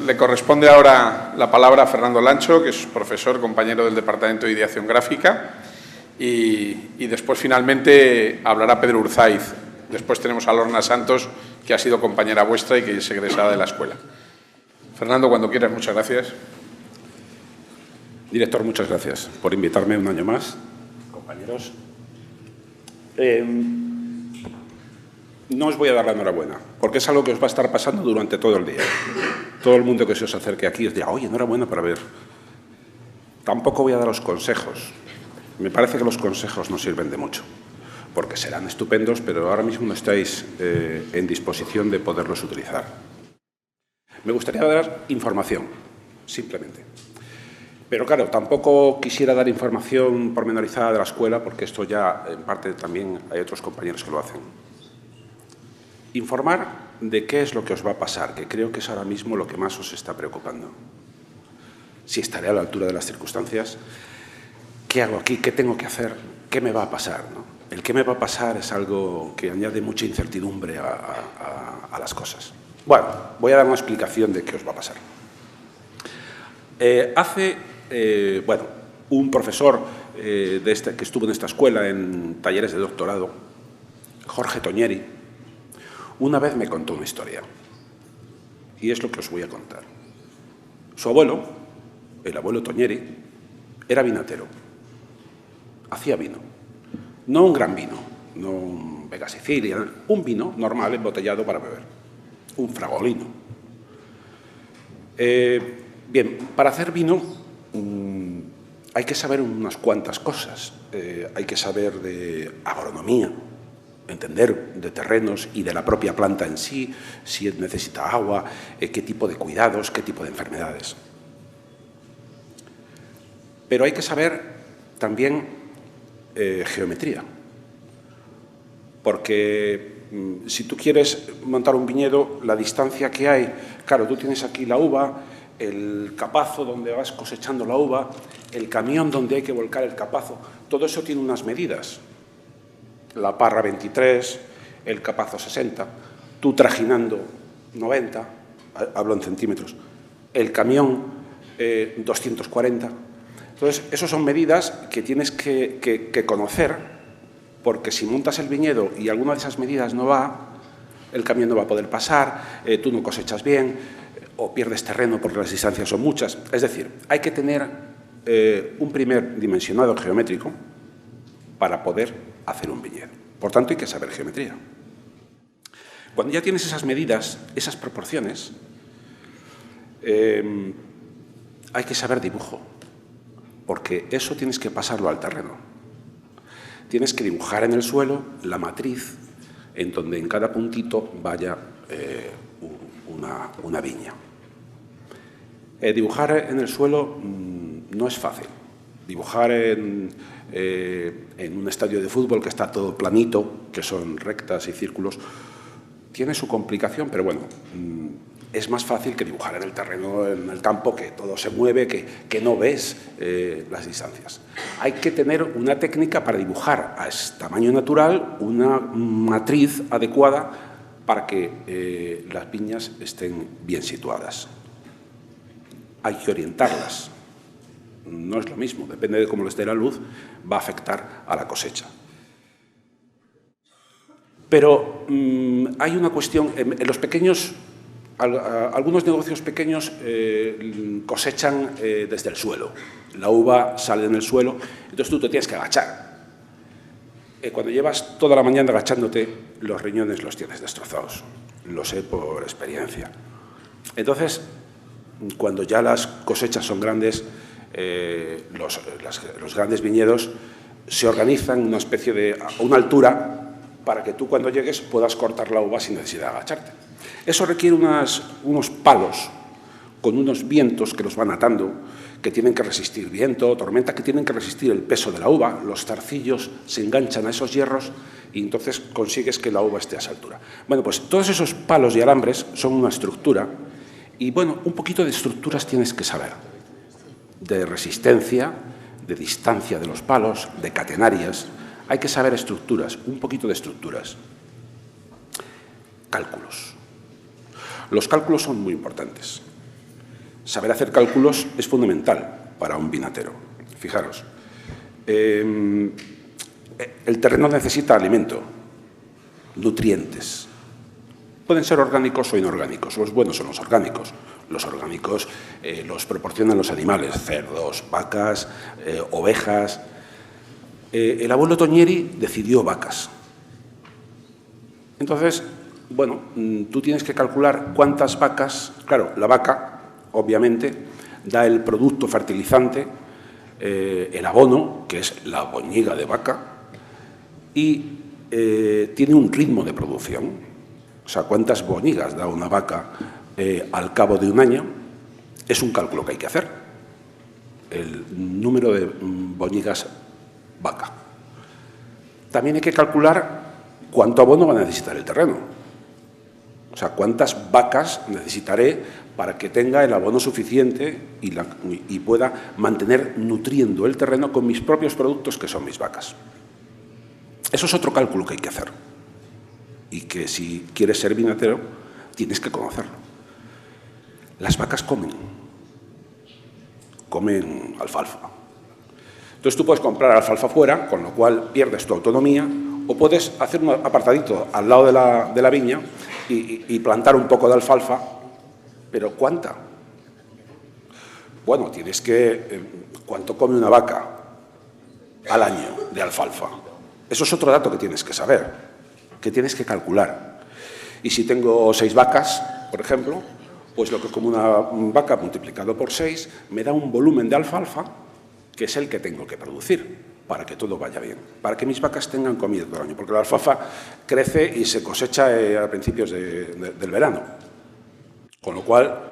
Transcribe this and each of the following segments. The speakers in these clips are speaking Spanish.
Le corresponde ahora la palabra a Fernando Lancho, que es profesor, compañero del Departamento de Ideación Gráfica, y después, finalmente, hablará Pedro Urzaiz. Después tenemos a Lorna Santos, que ha sido compañera vuestra y que es egresada de la escuela. Fernando, cuando quieras, muchas gracias. Director, muchas gracias por invitarme un año más. Compañeros, no os voy a dar la enhorabuena, porque es algo que os va a estar pasando durante todo el día. Todo el mundo que se os acerque aquí os dirá, oye, enhorabuena para ver. Tampoco voy a daros consejos. Me parece que los consejos no sirven de mucho, porque serán estupendos, pero ahora mismo no estáis en disposición de poderlos utilizar. Me gustaría dar información, simplemente. Pero claro, tampoco quisiera dar información pormenorizada de la escuela, porque esto ya, en parte, también hay otros compañeros que lo hacen. Informar de qué es lo que os va a pasar, que creo que es ahora mismo lo que más os está preocupando. Si estaré a la altura de las circunstancias, ¿qué hago aquí? ¿Qué tengo que hacer? ¿Qué me va a pasar? ¿No? El qué me va a pasar es algo que añade mucha incertidumbre a las cosas. Bueno, voy a dar una explicación de qué os va a pasar. Un profesor que estuvo en esta escuela en talleres de doctorado, Jorge Toñeri, una vez me contó una historia, y es lo que os voy a contar. Su abuelo, el abuelo Toñeri, era vinatero. Hacía vino. No un gran vino, no un Vega Sicilia, un vino normal, embotellado para beber. Un fragolino. Bien, para hacer vino hay que saber unas cuantas cosas. Hay que saber de agronomía, entender de terrenos y de la propia planta en sí, si necesita agua, qué tipo de cuidados, qué tipo de enfermedades. Pero hay que saber también geometría, porque si tú quieres montar un viñedo, la distancia que hay, claro, tú tienes aquí la uva, el capazo donde vas cosechando la uva, el camión donde hay que volcar el capazo, todo eso tiene unas medidas. La parra 23, el capazo 60, tú trajinando 90, hablo en centímetros, el camión 240. Entonces, esas son medidas que tienes que conocer, porque si montas el viñedo y alguna de esas medidas no va, el camión no va a poder pasar, tú no cosechas bien, o pierdes terreno porque las distancias son muchas. Es decir, hay que tener un primer dimensionado geométrico para poder hacer un viñedo. Por tanto, hay que saber geometría. Cuando ya tienes esas medidas, esas proporciones, hay que saber dibujo, porque eso tienes que pasarlo al terreno. Tienes que dibujar en el suelo la matriz en donde en cada puntito vaya una viña. Dibujar en el suelo no es fácil. Dibujar en un estadio de fútbol que está todo planito, que son rectas y círculos, tiene su complicación, pero bueno, es más fácil que dibujar en el terreno, en el campo, que todo se mueve, que no ves las distancias. Hay que tener una técnica para dibujar a tamaño natural una matriz adecuada para que las viñas estén bien situadas. Hay que orientarlas. No es lo mismo, depende de cómo les dé la luz, va a afectar a la cosecha. Pero hay una cuestión, en los pequeños, algunos negocios pequeños cosechan desde el suelo. La uva sale en el suelo, entonces tú te tienes que agachar. Cuando llevas toda la mañana agachándote, los riñones los tienes destrozados. Lo sé por experiencia. Entonces, cuando ya las cosechas son grandes, los grandes viñedos se organizan en una especie de una altura para que tú cuando llegues puedas cortar la uva sin necesidad de agacharte. Eso requiere unos palos con unos vientos que los van atando, que tienen que resistir viento, tormenta, que tienen que resistir el peso de la uva. Los zarcillos se enganchan a esos hierros y entonces consigues que la uva esté a esa altura. Bueno, pues todos esos palos y alambres son una estructura y, bueno, un poquito de estructuras tienes que saber. De resistencia, de distancia de los palos, de catenarias. Hay que saber estructuras, un poquito de estructuras. Cálculos. Los cálculos son muy importantes. Saber hacer cálculos es fundamental para un vinatero. Fijaros, el terreno necesita alimento, nutrientes. Pueden ser orgánicos o inorgánicos. Los buenos son los orgánicos. Los orgánicos los proporcionan los animales, cerdos, vacas, ovejas. El abuelo Toñeri decidió vacas. Entonces, bueno, tú tienes que calcular cuántas vacas. Claro, la vaca, obviamente, da el producto fertilizante, el abono, que es la boñiga de vaca, y tiene un ritmo de producción. O sea, cuántas boñigas da una vaca al cabo de un año es un cálculo que hay que hacer. El número de boñigas vaca. También hay que calcular cuánto abono va a necesitar el terreno. O sea, cuántas vacas necesitaré para que tenga el abono suficiente y pueda mantener nutriendo el terreno con mis propios productos, que son mis vacas. Eso es otro cálculo que hay que hacer. Y que si quieres ser vinatero, tienes que conocerlo. Las vacas comen alfalfa. Entonces tú puedes comprar alfalfa fuera, con lo cual pierdes tu autonomía, o puedes hacer un apartadito al lado de la viña y plantar un poco de alfalfa, pero ¿cuánta? Bueno, tienes que... ¿Cuánto come una vaca al año de alfalfa? Eso es otro dato que tienes que saber, que tienes que calcular. Y si tengo 6 vacas, por ejemplo, pues lo que come una vaca multiplicado por 6 me da un volumen de alfalfa que es el que tengo que producir para que todo vaya bien, para que mis vacas tengan comida todo el año, porque la alfalfa crece y se cosecha a principios del verano, con lo cual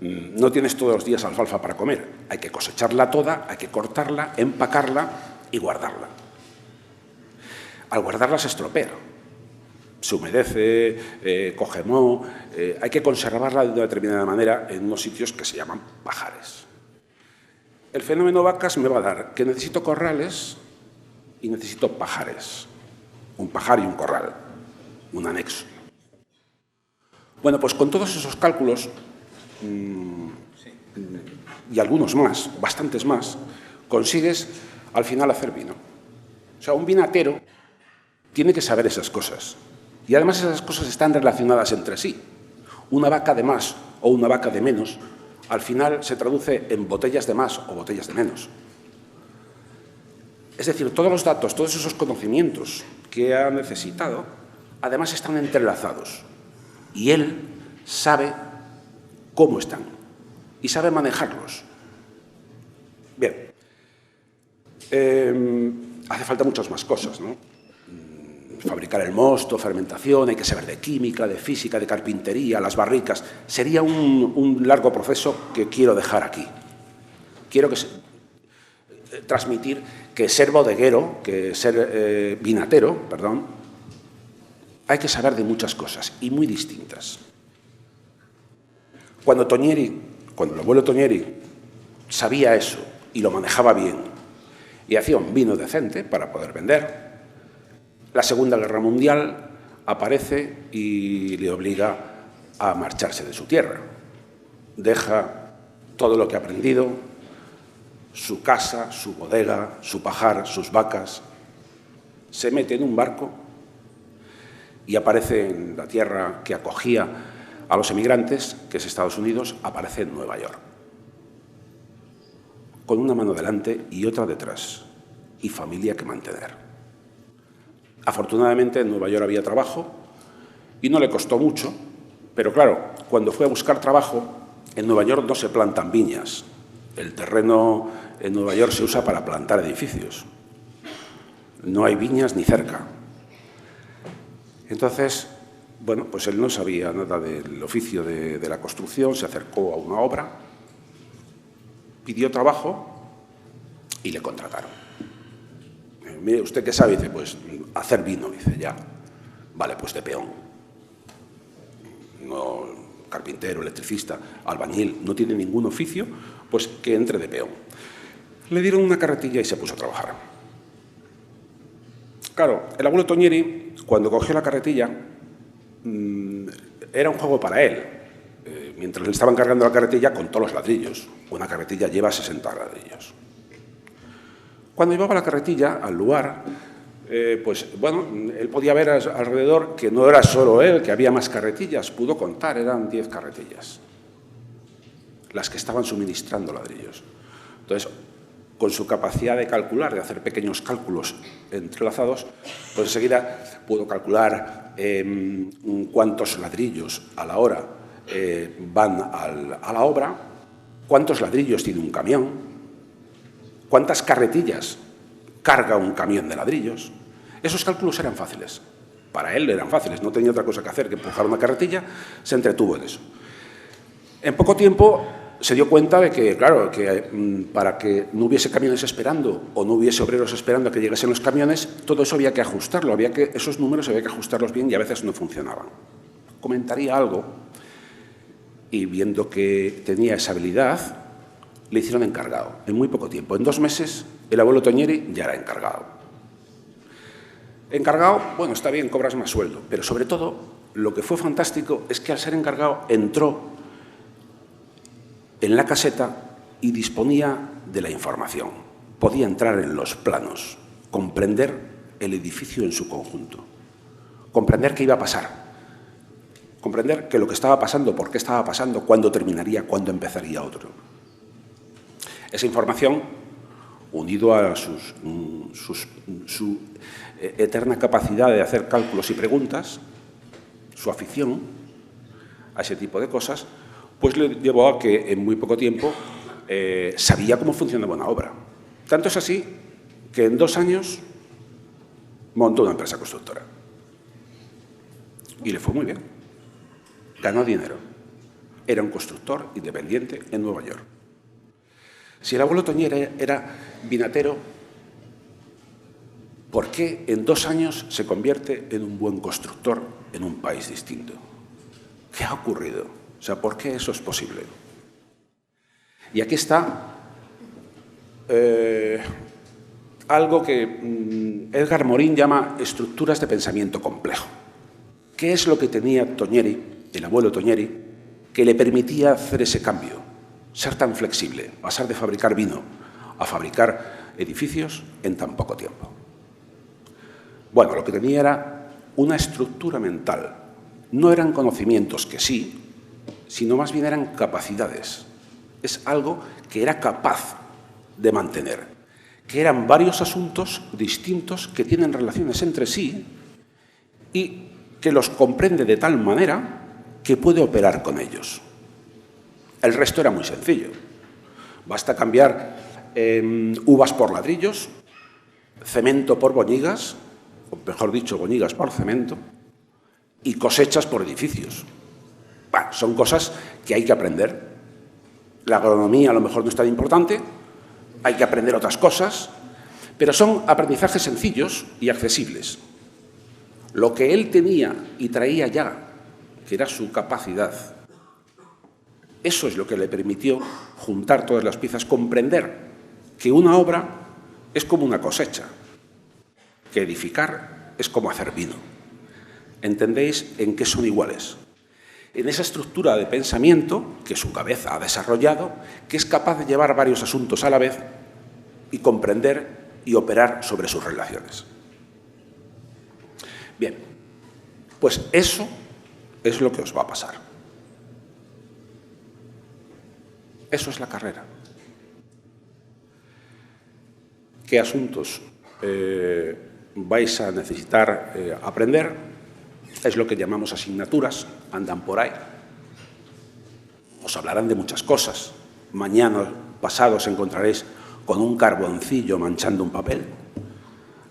no tienes todos los días alfalfa para comer, hay que cosecharla toda, hay que cortarla, empacarla y guardarla. Al guardarla se estropea, se humedece, coge moho, hay que conservarla de una determinada manera en unos sitios que se llaman pajares. El fenómeno vacas me va a dar que necesito corrales y necesito pajares. Un pajar y un corral, un anexo. Bueno, pues con todos esos cálculos y algunos más, bastantes más, consigues al final hacer vino. O sea, un vinatero tiene que saber esas cosas. Y además esas cosas están relacionadas entre sí. Una vaca de más o una vaca de menos, al final se traduce en botellas de más o botellas de menos. Es decir, todos los datos, todos esos conocimientos que ha necesitado, además están entrelazados. Y él sabe cómo están y sabe manejarlos. Bien. Hace falta muchas más cosas, ¿no? Fabricar el mosto, fermentación, hay que saber de química, de física, de carpintería, las barricas. Sería un largo proceso que quiero dejar aquí. Quiero transmitir que ser bodeguero, que ser vinatero, perdón, hay que saber de muchas cosas y muy distintas. Cuando el abuelo Toñeri sabía eso y lo manejaba bien y hacía un vino decente para poder vender, la Segunda Guerra Mundial aparece y le obliga a marcharse de su tierra. Deja todo lo que ha aprendido, su casa, su bodega, su pajar, sus vacas, se mete en un barco y aparece en la tierra que acogía a los emigrantes, que es Estados Unidos, aparece en Nueva York, con una mano delante y otra detrás, y familia que mantener. Afortunadamente en Nueva York había trabajo y no le costó mucho, pero claro, cuando fue a buscar trabajo, en Nueva York no se plantan viñas. El terreno en Nueva York se usa para plantar edificios. No hay viñas ni cerca. Entonces, bueno, pues él no sabía nada del oficio de la construcción, se acercó a una obra, pidió trabajo y le contrataron. Mire, ¿usted qué sabe? Dice, pues hacer vino. Dice, ya. Vale, pues de peón. No, carpintero, electricista, albañil, no tiene ningún oficio, pues que entre de peón. Le dieron una carretilla y se puso a trabajar. Claro, el abuelo Toñeri, cuando cogió la carretilla, era un juego para él. mientras le estaban cargando la carretilla, contó los ladrillos. Una carretilla lleva 60 ladrillos. Cuando llevaba la carretilla al lugar, pues bueno, él podía ver alrededor que no era solo él, que había más carretillas. Pudo contar, eran 10 carretillas las que estaban suministrando ladrillos. Entonces, con su capacidad de calcular, de hacer pequeños cálculos entrelazados, pues enseguida pudo calcular cuántos ladrillos a la hora van a la obra, cuántos ladrillos tiene un camión, cuántas carretillas carga un camión de ladrillos. Esos cálculos eran fáciles. Para él eran fáciles, no tenía otra cosa que hacer que empujar una carretilla, se entretuvo en eso. En poco tiempo se dio cuenta de que, claro, que para que no hubiese camiones esperando o no hubiese obreros esperando a que llegasen los camiones, todo eso había que ajustarlo, esos números había que ajustarlos bien y a veces no funcionaban. Comentaría algo y viendo que tenía esa habilidad, le hicieron encargado en muy poco tiempo. En 2 meses, el abuelo Toñeri ya era encargado. Encargado, bueno, está bien, cobras más sueldo, pero sobre todo, lo que fue fantástico es que al ser encargado entró en la caseta y disponía de la información. Podía entrar en los planos, comprender el edificio en su conjunto, comprender qué iba a pasar, comprender que lo que estaba pasando, por qué estaba pasando, cuándo terminaría, cuándo empezaría otro. Esa información, unido a su eterna capacidad de hacer cálculos y preguntas, su afición a ese tipo de cosas, pues le llevó a que en muy poco tiempo sabía cómo funcionaba una obra. Tanto es así que en 2 años montó una empresa constructora. Y le fue muy bien. Ganó dinero. Era un constructor independiente en Nueva York. Si el abuelo Toñeri era vinatero, ¿por qué en 2 años se convierte en un buen constructor en un país distinto? ¿Qué ha ocurrido? O sea, ¿por qué eso es posible? Y aquí está algo que Edgar Morin llama estructuras de pensamiento complejo. ¿Qué es lo que tenía Toñeri, el abuelo Toñeri, que le permitía hacer ese cambio? Ser tan flexible, pasar de fabricar vino a fabricar edificios en tan poco tiempo. Bueno, lo que tenía era una estructura mental. No eran conocimientos que sí, sino más bien eran capacidades. Es algo que era capaz de mantener, que eran varios asuntos distintos que tienen relaciones entre sí y que los comprende de tal manera que puede operar con ellos. El resto era muy sencillo. Basta cambiar uvas por ladrillos, cemento por boñigas, o mejor dicho, boñigas por cemento, y cosechas por edificios. Bueno, son cosas que hay que aprender. La agronomía a lo mejor no es tan importante, hay que aprender otras cosas, pero son aprendizajes sencillos y accesibles. Lo que él tenía y traía ya, que era su capacidad, eso es lo que le permitió juntar todas las piezas, comprender que una obra es como una cosecha, que edificar es como hacer vino. ¿Entendéis en qué son iguales? En esa estructura de pensamiento que su cabeza ha desarrollado, que es capaz de llevar varios asuntos a la vez y comprender y operar sobre sus relaciones. Bien, pues eso es lo que os va a pasar. Eso es la carrera. ¿Qué asuntos vais a necesitar aprender? Es lo que llamamos asignaturas, andan por ahí. Os hablarán de muchas cosas. Mañana, pasado, os encontraréis con un carboncillo manchando un papel.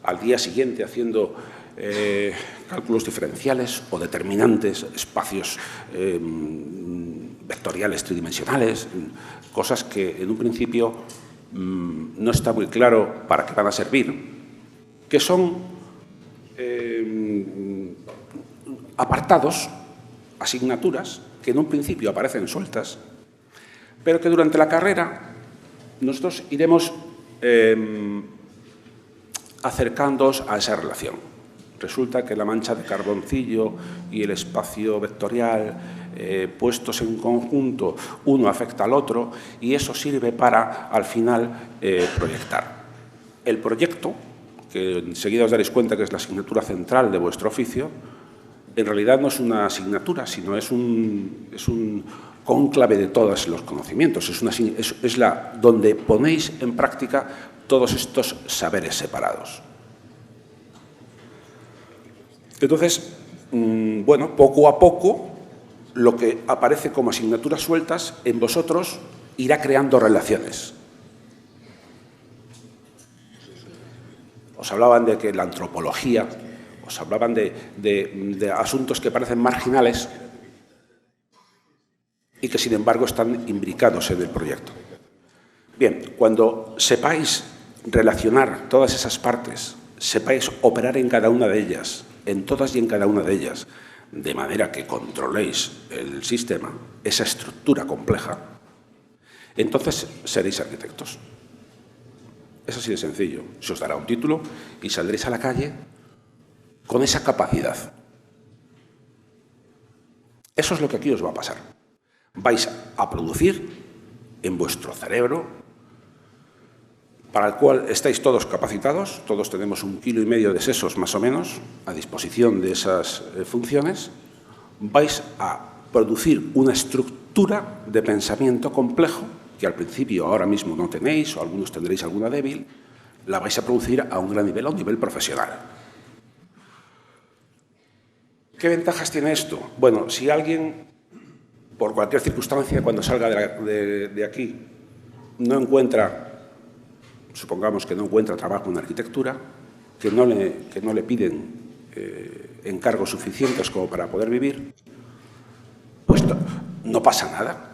Al día siguiente haciendo cálculos diferenciales o determinantes, espacios vectoriales tridimensionales, cosas que en un principio no está muy claro para qué van a servir, que son apartados, asignaturas, que en un principio aparecen sueltas, pero que durante la carrera nosotros iremos acercándoos a esa relación. Resulta que la mancha de carboncillo y el espacio vectorial puestos en conjunto, uno afecta al otro y eso sirve para, al final, proyectar. El proyecto, que enseguida os daréis cuenta que es la asignatura central de vuestro oficio, en realidad no es una asignatura, sino es un cónclave de todos los conocimientos, es donde ponéis en práctica todos estos saberes separados. Entonces, bueno, poco a poco, lo que aparece como asignaturas sueltas en vosotros irá creando relaciones. Os hablaban de que la antropología, os hablaban de asuntos que parecen marginales y que, sin embargo, están imbricados en el proyecto. Bien, cuando sepáis relacionar todas esas partes, sepáis operar en cada una de ellas, en todas y en cada una de ellas, de manera que controléis el sistema, esa estructura compleja, entonces seréis arquitectos. Es así de sencillo. Se os dará un título y saldréis a la calle con esa capacidad. Eso es lo que aquí os va a pasar. Vais a producir en vuestro cerebro, para el cual estáis todos capacitados, todos tenemos 1,5 kilos de sesos más o menos a disposición de esas funciones, vais a producir una estructura de pensamiento complejo que al principio ahora mismo no tenéis o algunos tendréis alguna débil, la vais a producir a un gran nivel, a un nivel profesional. ¿Qué ventajas tiene esto? Bueno, si alguien, por cualquier circunstancia, cuando salga de aquí, no encuentra, supongamos que no encuentra trabajo en arquitectura, que no le piden encargos suficientes como para poder vivir, pues no pasa nada.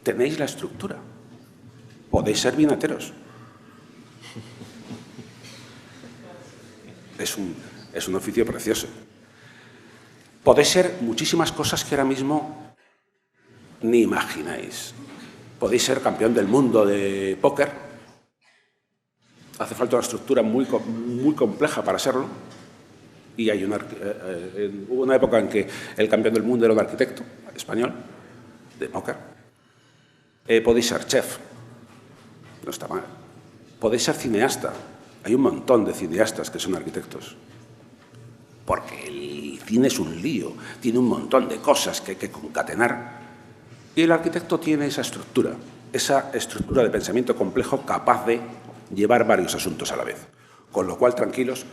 Tenéis la estructura. Podéis ser vinateros. Es un oficio precioso. Podéis ser muchísimas cosas que ahora mismo ni imagináis. Podéis ser campeón del mundo de póker. Hace falta una estructura muy compleja para serlo. Y hay hubo una época en que el campeón del mundo era un arquitecto español de póker. Podéis ser chef, no está mal. Podéis ser cineasta. Hay un montón de cineastas que son arquitectos. Porque el cine es un lío, tiene un montón de cosas que hay que concatenar. Y el arquitecto tiene esa estructura de pensamiento complejo capaz de llevar varios asuntos a la vez. Con lo cual, tranquilos,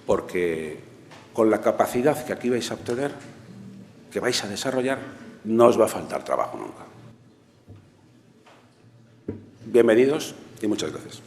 porque con la capacidad que aquí vais a obtener, que vais a desarrollar, no os va a faltar trabajo nunca. Bienvenidos y muchas gracias.